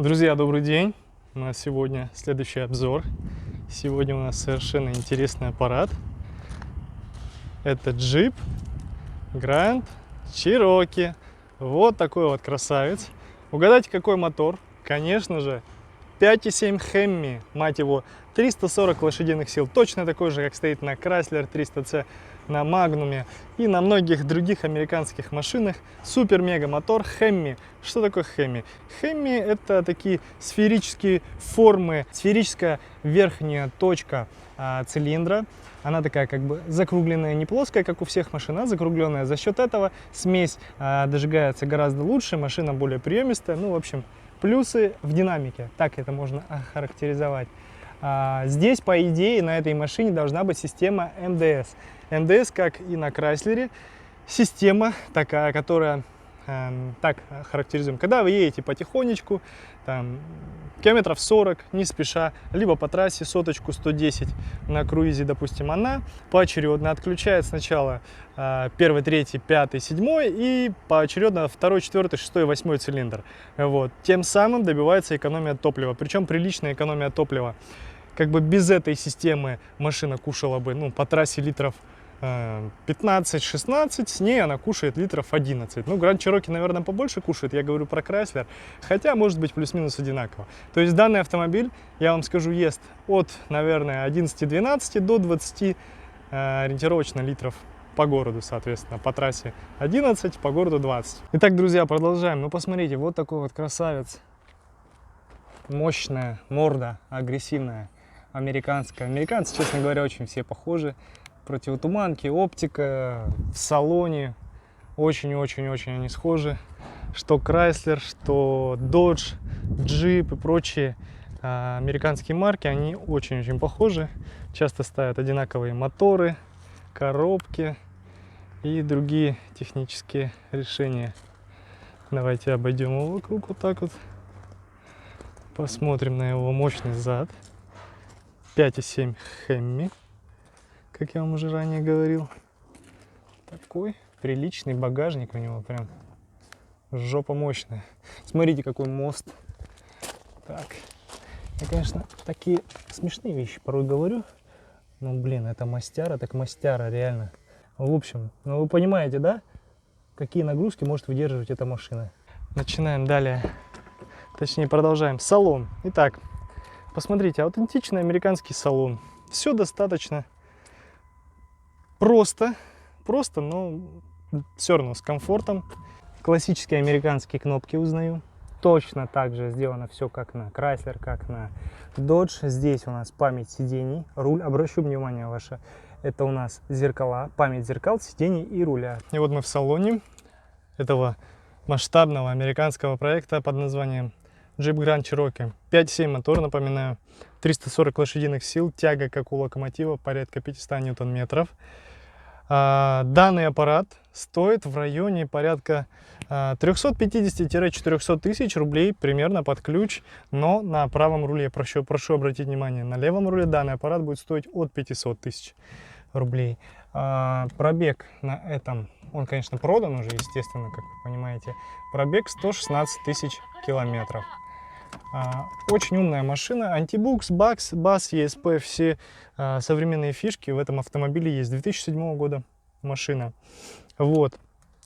Друзья, добрый день! У нас сегодня следующий обзор. Сегодня у нас совершенно интересный аппарат. Это Jeep Grand Cherokee. Вот такой вот красавец. Угадайте, какой мотор? Конечно же, 5.7 Hemi, мать его, 340 лошадиных сил. Точно такой же, как стоит на Chrysler 300C, на Magnum и на многих других американских машинах. Супер-мега мотор Hemi. Что такое Hemi? Hemi — это такие сферические формы, сферическая верхняя точка цилиндра. Она такая как бы закругленная, не плоская, как у всех машин, а закругленная. За счет этого смесь дожигается гораздо лучше, машина более приемистая. Ну, в общем, плюсы в динамике, так это можно охарактеризовать. Здесь, по идее, на этой машине должна быть система МДС. МДС, как и на Chrysler, система такая, которая так характеризуем. Когда вы едете потихонечку, там, километров 40, не спеша, либо по трассе соточку 110 на круизе, допустим, она поочередно отключает сначала 1, 3, 5, 7 и поочередно 2, 4, 6, 8 цилиндр. Вот. Тем самым добивается экономия топлива, причем приличная экономия топлива. Как бы без этой системы машина кушала бы, ну, по трассе литров 15-16, с ней она кушает литров 11. Ну, Grand Cherokee, наверное, побольше кушает, я говорю про Chrysler, хотя может быть плюс-минус одинаково. То есть данный автомобиль, я вам скажу, ест от, наверное, 11-12 до 20 ориентировочно литров по городу, соответственно, по трассе 11, по городу 20. Итак, друзья, продолжаем. Ну, посмотрите, вот такой вот красавец. Мощная морда, агрессивная, американская. Американцы, честно говоря, очень все похожи. Противотуманки, оптика в салоне. Очень-очень-очень они схожи. Что Chrysler, что Dodge, Jeep и прочие американские марки, они очень-очень похожи. Часто ставят одинаковые моторы, коробки и другие технические решения. Давайте обойдем его вокруг вот так вот. Посмотрим на его мощный зад. 5.7 Hemi, как я вам уже ранее говорил. Такой приличный багажник у него, прям жопа мощная. Смотрите, какой мост. Так, я, конечно, такие смешные вещи порой говорю, но, блин, это мастяра, так мастяра, реально. В общем, ну вы понимаете, да, какие нагрузки может выдерживать эта машина. Начинаем далее, точнее продолжаем. Салон. Итак, посмотрите, аутентичный американский салон. Все достаточно просто, но все равно с комфортом. Классические американские кнопки узнаю. Точно так же сделано все как на Chrysler, как на Dodge. Здесь у нас память сидений, руль. Обращу внимание ваше, это у нас зеркала, память зеркал, сидений и руля. И вот мы в салоне этого масштабного американского проекта под названием Jeep Grand Cherokee. 5.7 мотор, напоминаю, 340 лошадиных сил, тяга, как у локомотива, порядка 500 ньютон-метров. Данный аппарат стоит в районе порядка 350-400 тысяч рублей примерно под ключ, но на правом руле, прошу обратить внимание, на левом руле данный аппарат будет стоить от 500 тысяч рублей. Пробег на этом, он, конечно, продан уже, естественно, как вы понимаете, пробег 116 тысяч километров. Очень умная машина, антибукс, бас, ESP, все современные фишки в этом автомобиле есть. 2007 года машина. Вот,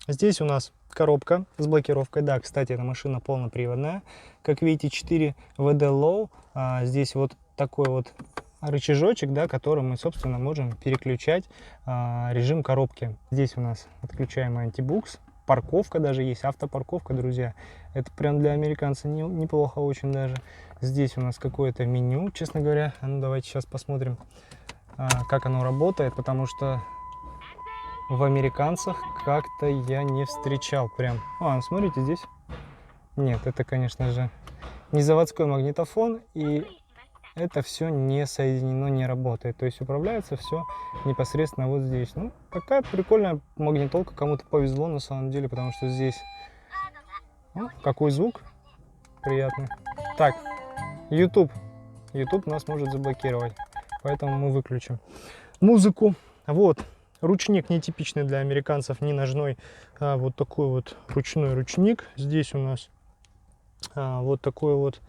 здесь у нас коробка с блокировкой. Да, кстати, эта машина полноприводная. Как видите, 4 WD Low. Здесь вот такой вот рычажочек, да, которым мы, собственно, можем переключать режим коробки. Здесь у нас отключаемый антибукс. Парковка даже есть, автопарковка, друзья. Это прям для американца неплохо очень даже. Здесь у нас какое-то меню, честно говоря. Ну, давайте сейчас посмотрим, как оно работает, потому что в американцах как-то я не встречал прям. Смотрите, здесь. Нет, это, конечно же, не заводской магнитофон, и это все не соединено, не работает. То есть управляется все непосредственно вот здесь. Ну, такая прикольная магнитолка, кому-то повезло на самом деле, потому что здесь... какой звук приятный. Так, YouTube нас может заблокировать, поэтому мы выключим музыку. Вот, ручник нетипичный для американцев, не ножной, а вот такой вот ручной ручник. Здесь у нас Вот такой вот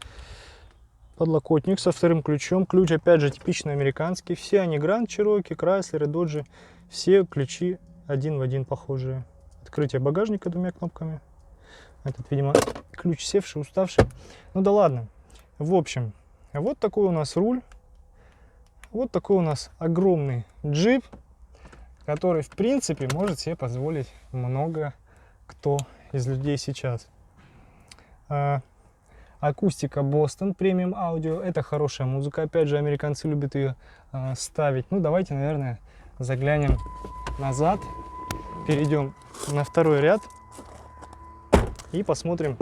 подлокотник со вторым ключом. Ключ, опять же, типичный американский. Все они Grand Cherokee, Chrysler, Dodge. Все ключи один в один похожие. Открытие багажника двумя кнопками. Этот, видимо, ключ севший, уставший. Ну да ладно. В общем, вот такой у нас руль. Вот такой у нас огромный джип, который, в принципе, может себе позволить много кто из людей сейчас. Акустика Boston Premium Audio. Это хорошая музыка. Опять же, американцы любят ее ставить. Ну, давайте, наверное, заглянем назад. Перейдем на второй ряд. И посмотрим.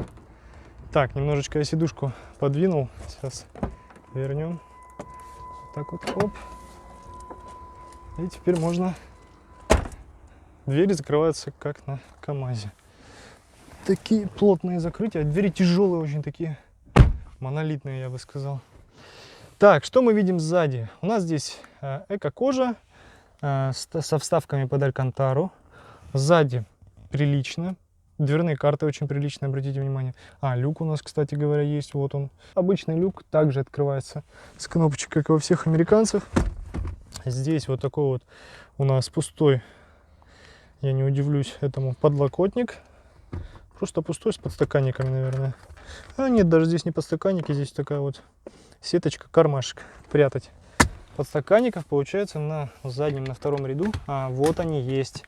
Так, немножечко я сидушку подвинул. Сейчас вернем. Так вот, оп. И теперь можно... Двери закрываются, как на КамАЗе. Такие плотные закрытия. Двери тяжелые очень, такие монолитные, я бы сказал. Так, что мы видим сзади? У нас здесь эко-кожа со вставками под алькантару. Сзади прилично. Дверные карты очень приличные, обратите внимание. Люк у нас, кстати говоря, есть. Вот он. Обычный люк также открывается с кнопочек, как и во всех американцах. Здесь вот такой вот у нас пустой, я не удивлюсь этому, подлокотник. Просто пустой, с подстаканниками, наверное. Нет, даже здесь не подстаканники, здесь такая вот сеточка, кармашек прятать подстаканников. Получается на заднем, на втором ряду. Вот они есть.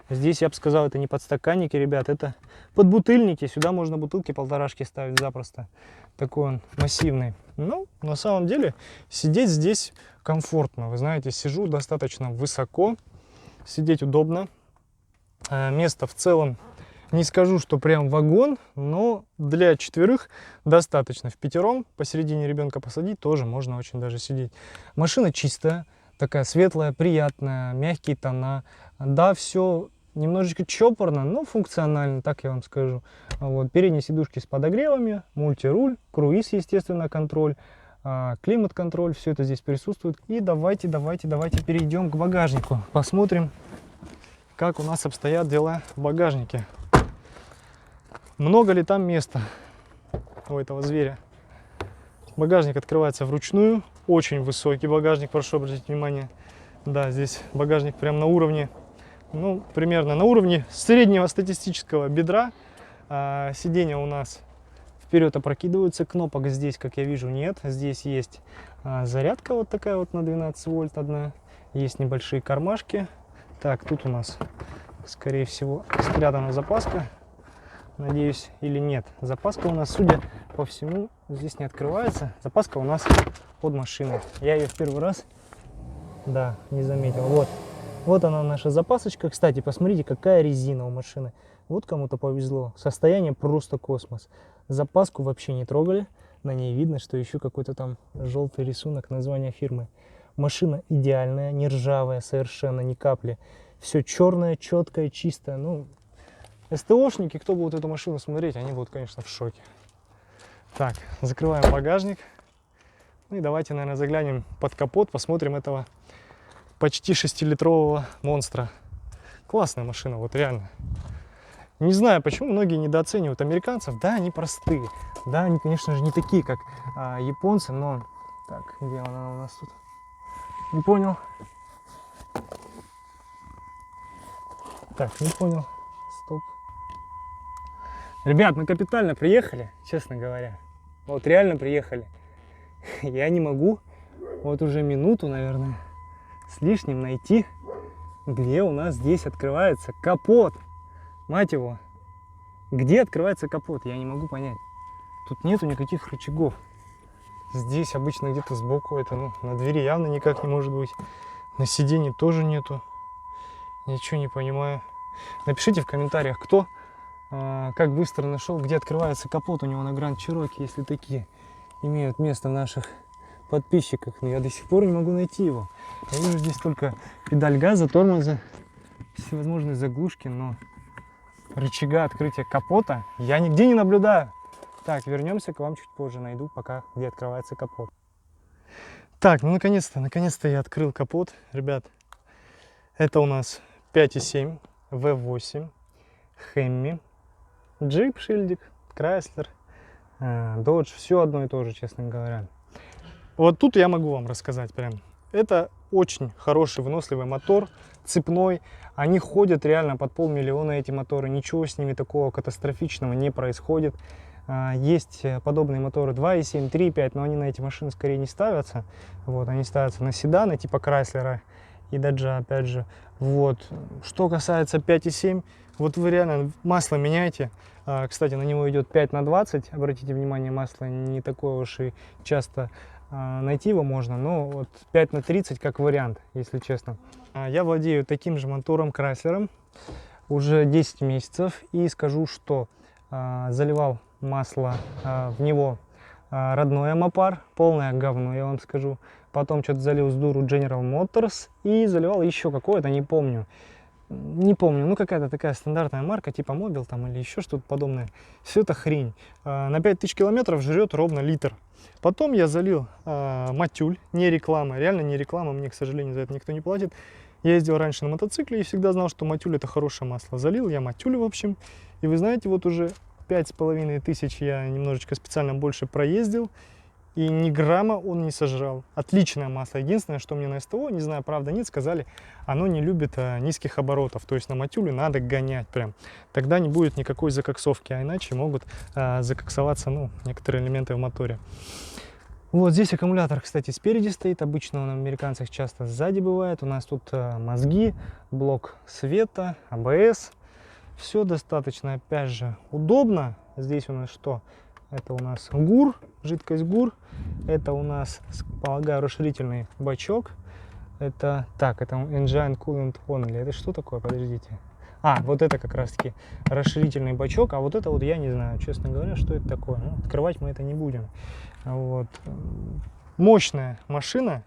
Здесь, я бы сказал, это не подстаканники, ребят, это подбутыльники. Сюда можно бутылки полторашки ставить запросто. Такой он массивный. Ну, на самом деле, сидеть здесь комфортно. Вы знаете, сижу достаточно высоко. Сидеть удобно. Место в целом, не скажу, что прям вагон, но для четверых достаточно. Впятером посередине ребенка посадить тоже можно очень даже сидеть. Машина чистая, такая светлая, приятная, мягкие тона. Да, все немножечко чопорно, но функционально, так я вам скажу. Вот, передние сидушки с подогревами, мультируль, круиз, естественно, контроль, климат-контроль, все это здесь присутствует. И давайте перейдем к багажнику, посмотрим, как у нас обстоят дела в багажнике. Много ли там места у этого зверя? Багажник открывается вручную, очень высокий багажник, прошу обратить внимание. Да, здесь багажник прям на уровне, ну, примерно на уровне среднего статистического бедра. Сиденья у нас вперед опрокидываются, кнопок здесь, как я вижу, нет. Здесь есть зарядка вот такая вот на 12 вольт одна, есть небольшие кармашки. Так, тут у нас, скорее всего, спрятана запаска, надеюсь, или нет. Запаска у нас, судя по всему, здесь не открывается. Запаска у нас под машиной. Я ее в первый раз, да, не заметил. Вот она, наша запасочка. Кстати, посмотрите, какая резина у машины. Вот кому-то повезло. Состояние просто космос. Запаску вообще не трогали. На ней видно, что еще какой-то там желтый рисунок, название фирмы. Машина идеальная, не ржавая совершенно, ни капли. Все черное, четкое, чистое. Ну, СТОшники, кто будет эту машину смотреть, они будут, конечно, в шоке. Так, закрываем багажник. Ну и давайте, наверное, заглянем под капот, посмотрим этого почти 6-литрового монстра. Классная машина, вот реально. Не знаю, почему многие недооценивают американцев. Да, они простые. Да, они, конечно же, не такие, как японцы, но... Так, где она у нас тут? Не понял. Так, не понял. Стоп. Ребят, мы капитально приехали, честно говоря. Вот реально приехали. Я не могу вот уже минуту, наверное, с лишним найти, где у нас здесь открывается капот. Мать его. Где открывается капот? Я не могу понять. Тут нету никаких рычагов. Здесь обычно где-то сбоку. Это, ну, на двери явно никак не может быть. На сиденье тоже нету. Ничего не понимаю. Напишите в комментариях, кто как быстро нашел, где открывается капот у него на Grand Cherokee, если такие имеют место в наших подписчиках. Но я до сих пор не могу найти его. Я вижу здесь только педаль газа, тормоза, всевозможные заглушки, но рычага открытия капота я нигде не наблюдаю. Так, вернемся к вам чуть позже, найду пока, где открывается капот. Так, ну наконец-то я открыл капот. Ребят, это у нас 5.7 V8 Hemi, джип, шильдик, Chrysler, Dodge, все одно и то же, честно говоря. Вот тут я могу вам рассказать прям. Это очень хороший выносливый мотор, цепной. Они ходят реально под 500 000 эти моторы. Ничего с ними такого катастрофичного не происходит. Есть подобные моторы 2.7, 3.5, но они на эти машины скорее не ставятся. Вот, они ставятся на седаны типа Крайслера и Даджа, опять же. Вот. Что касается 5.7, вот вы реально масло меняете. Кстати, на него идет 5/20. Обратите внимание, масло не такое уж и часто найти его можно, но вот 5/30 как вариант, если честно. Я владею таким же мотором Крайслером уже 10 месяцев и скажу, что заливал масло в него родной Амапар, полное говно, я вам скажу. Потом что-то залил с дуру General Motors и заливал еще какое-то, не помню. Ну какая-то такая стандартная марка, типа Мобил там или еще что-то подобное. Все это хрень. На 5000 километров жрет ровно литр. Потом я залил Матюль, не реклама, реально не реклама, мне, к сожалению, за это никто не платит. Я ездил раньше на мотоцикле и всегда знал, что Матюль это хорошее масло. Залил я Матюль, в общем, и вы знаете, вот уже 5500 я немножечко специально больше проездил, и ни грамма он не сожрал. Отличное масло. Единственное, что мне на СТО, не знаю, правда нет, сказали, оно не любит низких оборотов. То есть на Матюле надо гонять прям. Тогда не будет никакой закоксовки, а иначе могут закоксоваться, ну, некоторые элементы в моторе. Вот здесь аккумулятор, кстати, спереди стоит. Обычно он в американцах часто сзади бывает. У нас тут мозги, блок света, АБС. Все достаточно, опять же, удобно. Здесь у нас что? Это у нас ГУР, жидкость ГУР. Это у нас, полагаю, расширительный бачок. Это, так, это Engine Coolant Only. Это что такое? Подождите. Вот это как раз-таки расширительный бачок. А вот это вот я не знаю, честно говоря, что это такое. Ну, открывать мы это не будем. Вот. Мощная машина.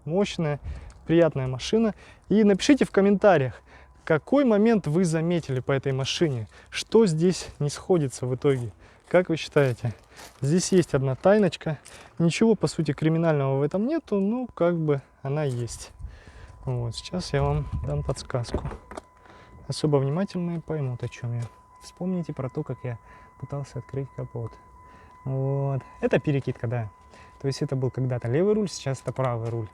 Мощная, приятная машина. И напишите в комментариях, какой момент вы заметили по этой машине? Что здесь не сходится в итоге? Как вы считаете? Здесь есть одна тайночка. Ничего, по сути, криминального в этом нету, но как бы она есть. Вот, сейчас я вам дам подсказку. Особо внимательные поймут, о чем я. Вспомните про то, как я пытался открыть капот. Вот. Это перекидка, да. То есть это был когда-то левый руль, сейчас это правый руль.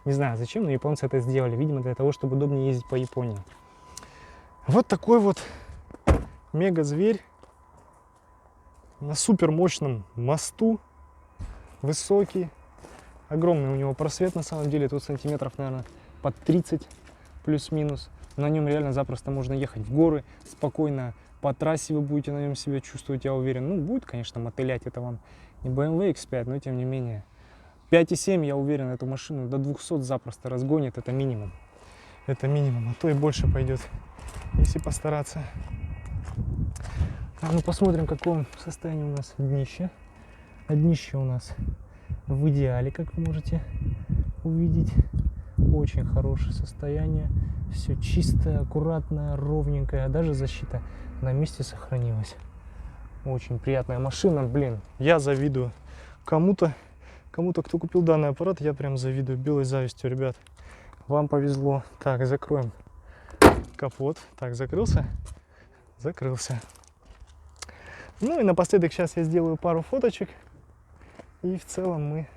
Не знаю зачем, но японцы это сделали. Видимо, для того, чтобы удобнее ездить по Японии. Вот такой вот мега-зверь на супер мощном мосту. Высокий. Огромный у него просвет на самом деле. Тут сантиметров, наверное, под 30 плюс-минус. На нем реально запросто можно ехать в горы. Спокойно по трассе вы будете на нем себя чувствовать, я уверен. Ну, будет, конечно, мотылять. Это вам не BMW X5, но тем не менее. 5.7, я уверен, эту машину до 200 запросто разгонит. Это минимум. Это минимум, а то и больше пойдет, если постараться. Ну, посмотрим, в каком состоянии у нас днище. А днище у нас в идеале, как вы можете увидеть. Очень хорошее состояние. Все чистое, аккуратное, ровненькое. Даже защита на месте сохранилась. Очень приятная машина. Блин, я завидую кому-то, кто купил данный аппарат. Я прям завидую белой завистью, ребят. Вам повезло. Так, закроем капот. Так, закрылся? Закрылся. Ну и напоследок сейчас я сделаю пару фоточек. И в целом мы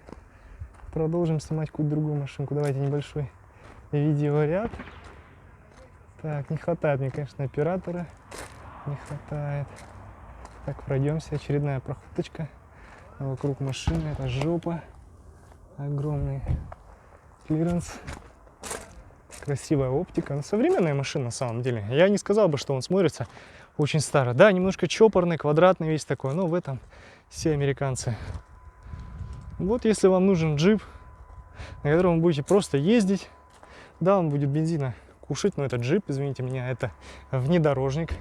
продолжим снимать какую-то другую машинку. Давайте небольшой видеоряд. Так, не хватает мне, конечно, оператора. Не хватает. Так, пройдемся. Очередная проходочка вокруг машины. Это жопа. Огромный клиренс. Красивая оптика. Ну, современная машина на самом деле. Я не сказал бы, что он смотрится очень старо. Да, немножко чопорный, квадратный весь такой, но в этом все американцы. Вот если вам нужен джип, на котором вы будете просто ездить, да, он будет бензина кушать, но это джип, извините меня, это внедорожник,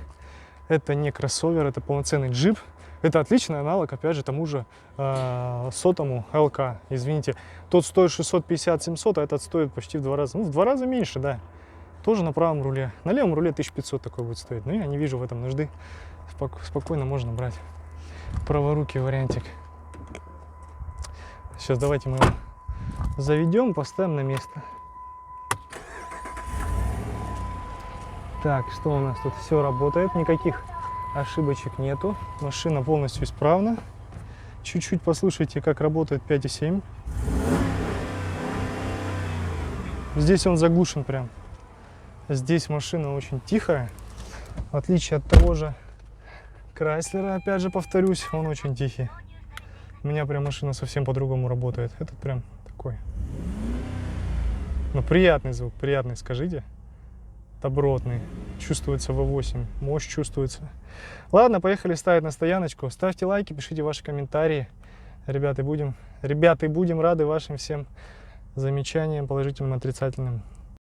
это не кроссовер, это полноценный джип. Это отличный аналог, опять же, тому же сотому ЛК. Извините, тот стоит 650-700, а этот стоит почти в 2 раза. Ну, в 2 раза меньше, да. Тоже на правом руле. На левом руле 1500 такой будет стоить. Но я не вижу в этом нужды. Спокойно можно брать праворукий вариантик. Сейчас давайте мы его заведем, поставим на место. Так, что у нас тут? Все работает, никаких ошибочек нету. Машина полностью исправна. Чуть-чуть послушайте, как работает 5.7. Здесь он заглушен прям. Здесь машина очень тихая. В отличие от того же Крайслера, опять же повторюсь, он очень тихий. У меня прям машина совсем по-другому работает. Этот прям такой. Ну, приятный звук, приятный, скажите. Добротный. Чувствуется V8, мощь чувствуется. Ладно, поехали ставить на стояночку. Ставьте лайки, пишите ваши комментарии. Ребята, будем рады вашим всем замечаниям, положительным, отрицательным.